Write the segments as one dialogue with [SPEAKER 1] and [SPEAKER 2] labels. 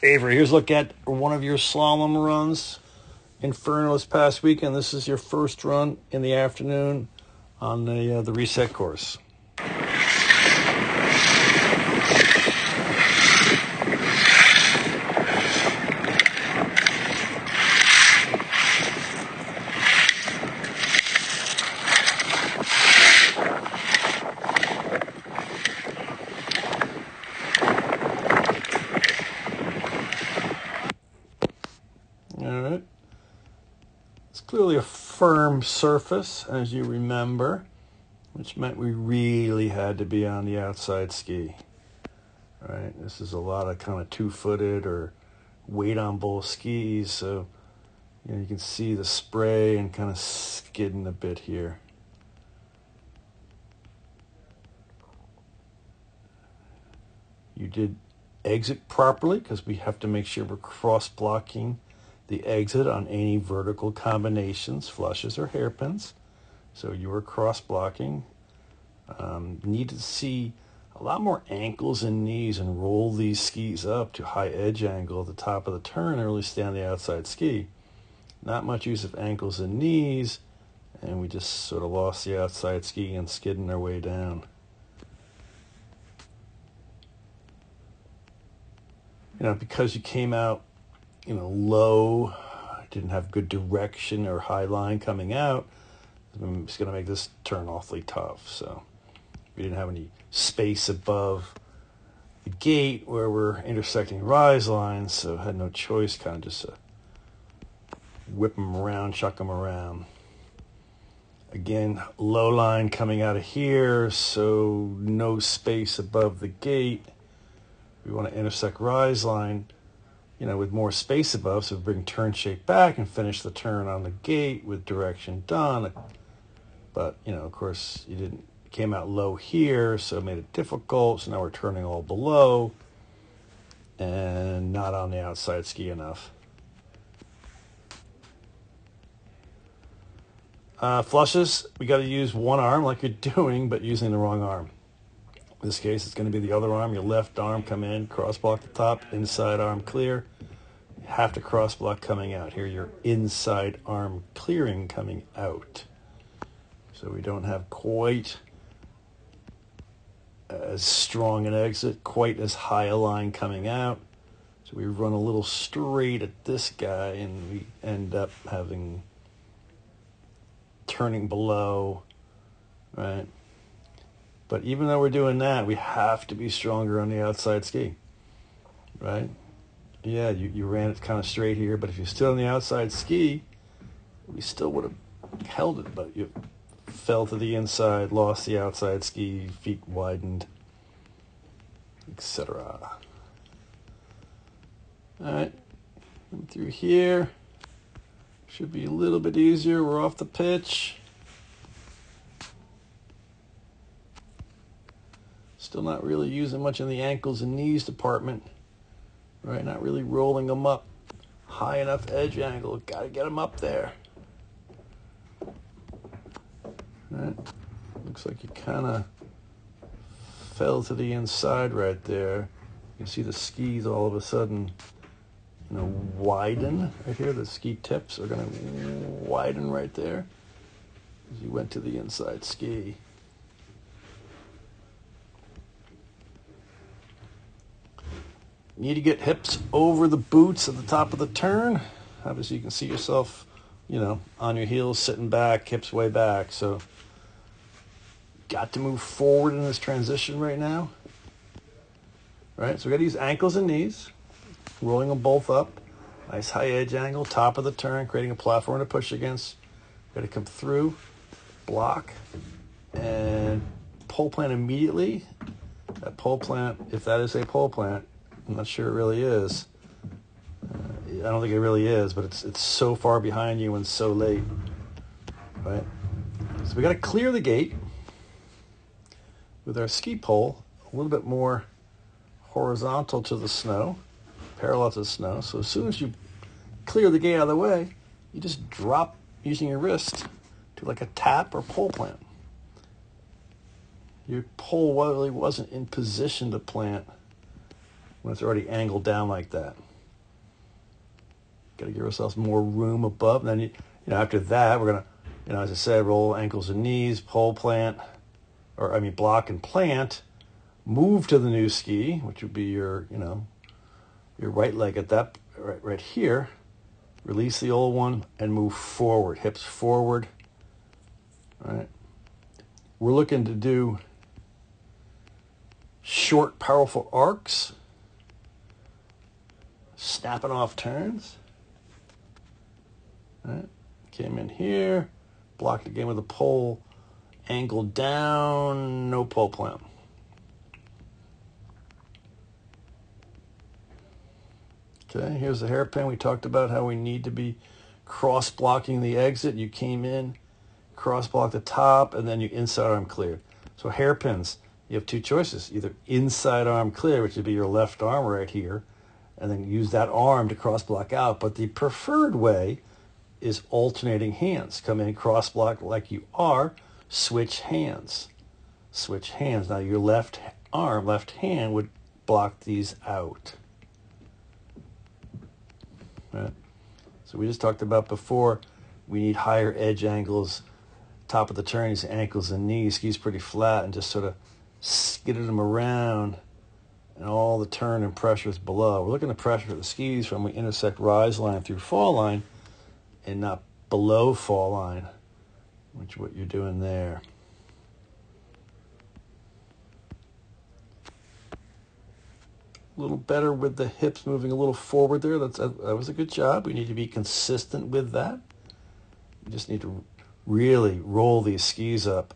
[SPEAKER 1] Avery, here's a look at one of your slalom runs. Inferno this past weekend. This is your first run in the afternoon on the reset course. All right. It's clearly a firm surface, as you remember, which meant we really had to be on the outside ski. Right? This is a lot of kind of two-footed or weight on both skis, so you can see the spray and kind of skidding a bit here. You did exit properly because we have to make sure we're cross-blocking the exit on any vertical combinations, flushes or hairpins. So you were cross-blocking. Need to see a lot more ankles and knees and roll these skis up to high edge angle at the top of the turn and really stay on the outside ski. Not much use of ankles and knees, and we just sort of lost the outside ski and skidding our way down. Because you came out low, didn't have good direction or high line coming out, it's going to make this turn awfully tough. So we didn't have any space above the gate where we're intersecting rise lines, so I had no choice, kind of just whip them around, chuck them around. Again, low line coming out of here, so no space above the gate. We want to intersect rise line, with more space above, so we bring turn shape back and finish the turn on the gate with direction done. But, of course, came out low here, so it made it difficult. So now we're turning all below and not on the outside ski enough. Flushes, we got to use one arm like you're doing, but using the wrong arm. In this case, it's going to be the other arm. Your left arm come in, cross block the top, inside arm clear. You have to cross block coming out. Here, your inside arm clearing coming out. So we don't have quite as strong an exit, quite as high a line coming out. So we run a little straight at this guy, and we end up turning below, right? But even though we're doing that, we have to be stronger on the outside ski, right? Yeah, you ran it kind of straight here, but if you stood on the outside ski, we still would have held it, but you fell to the inside, lost the outside ski, feet widened, etc. All right, through here. Should be a little bit easier. We're off the pitch. Still not really using much in the ankles and knees department. Right, not really rolling them up. High enough edge angle. Got to get them up there. Right. Looks like you kind of fell to the inside right there. You can see the skis all of a sudden widen right here. The ski tips are going to widen right there as you went to the inside ski. Need to get hips over the boots at the top of the turn. Obviously, you can see yourself, on your heels, sitting back, hips way back. So, got to move forward in this transition right now. Right, so we got to use ankles and knees. Rolling them both up. Nice high edge angle, top of the turn, creating a platform to push against. Got to come through, block, and pole plant immediately. That pole plant, if that is a pole plant, I'm not sure it really is. I don't think it really is, but it's so far behind you and so late. Right? So we got to clear the gate with our ski pole a little bit more horizontal to the snow. Parallel to the snow. So as soon as you clear the gate out of the way, you just drop using your wrist to like a tap or pole plant. Your pole really wasn't in position to plant when it's already angled down like that. Got to give ourselves more room above. And then, after that, we're going to, as I said, roll ankles and knees, pole plant, block and plant, move to the new ski, which would be your right leg at that, right here. Release the old one and move forward, hips forward. All right. We're looking to do short, powerful arcs, snapping off turns. All right. Came in here, blocked again with a pole, angle down, no pole plant. Okay, here's the hairpin. We talked about how we need to be cross-blocking the exit. You came in, cross-block the top, and then you inside arm clear. So hairpins, you have two choices. Either inside arm clear, which would be your left arm right here, and then use that arm to cross-block out. But the preferred way is alternating hands. Come in, cross-block like you are, switch hands. Switch hands. Now your left hand would block these out. Right. So we just talked about before, we need higher edge angles, top of the turn, these ankles and knees, skis pretty flat, and just sort of skidded them around, and all the turn and pressure is below. We're looking to pressure the skis from we intersect rise line through fall line, and not below fall line, which is what you're doing there. A little better with the hips moving a little forward there. That was a good job. We need to be consistent with that. We just need to really roll these skis up.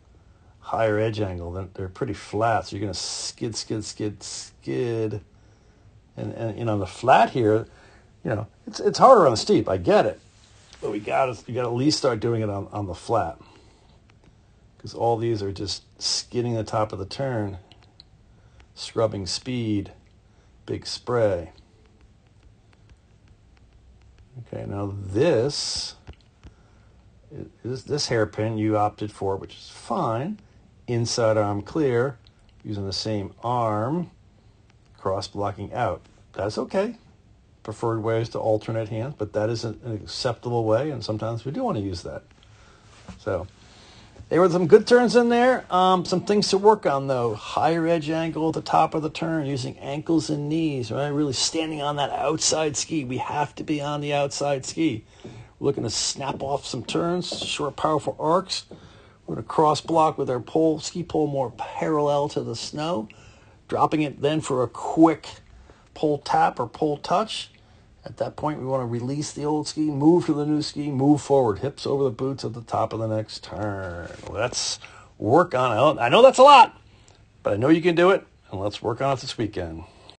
[SPEAKER 1] Higher edge angle. They're pretty flat, so you're going to skid. And on the flat here, it's harder on the steep. I get it. But you got to at least start doing it on the flat. Because all these are just skidding the top of the turn, scrubbing speed. Big spray. Okay, now this hairpin you opted for, which is fine. Inside arm clear, using the same arm, cross blocking out. That's okay. Preferred way is to alternate hands, but that is an acceptable way, and sometimes we do want to use that. So there were some good turns in there. Some things to work on, though. Higher edge angle at the top of the turn, using ankles and knees, right? Really standing on that outside ski. We have to be on the outside ski. We're looking to snap off some turns, short, powerful arcs. We're going to cross block with our ski pole more parallel to the snow, dropping it then for a quick pole tap or pole touch. At that point, we want to release the old ski, move to the new ski, move forward, hips over the boots at the top of the next turn. Let's work on it. I know that's a lot, but I know you can do it, and let's work on it this weekend.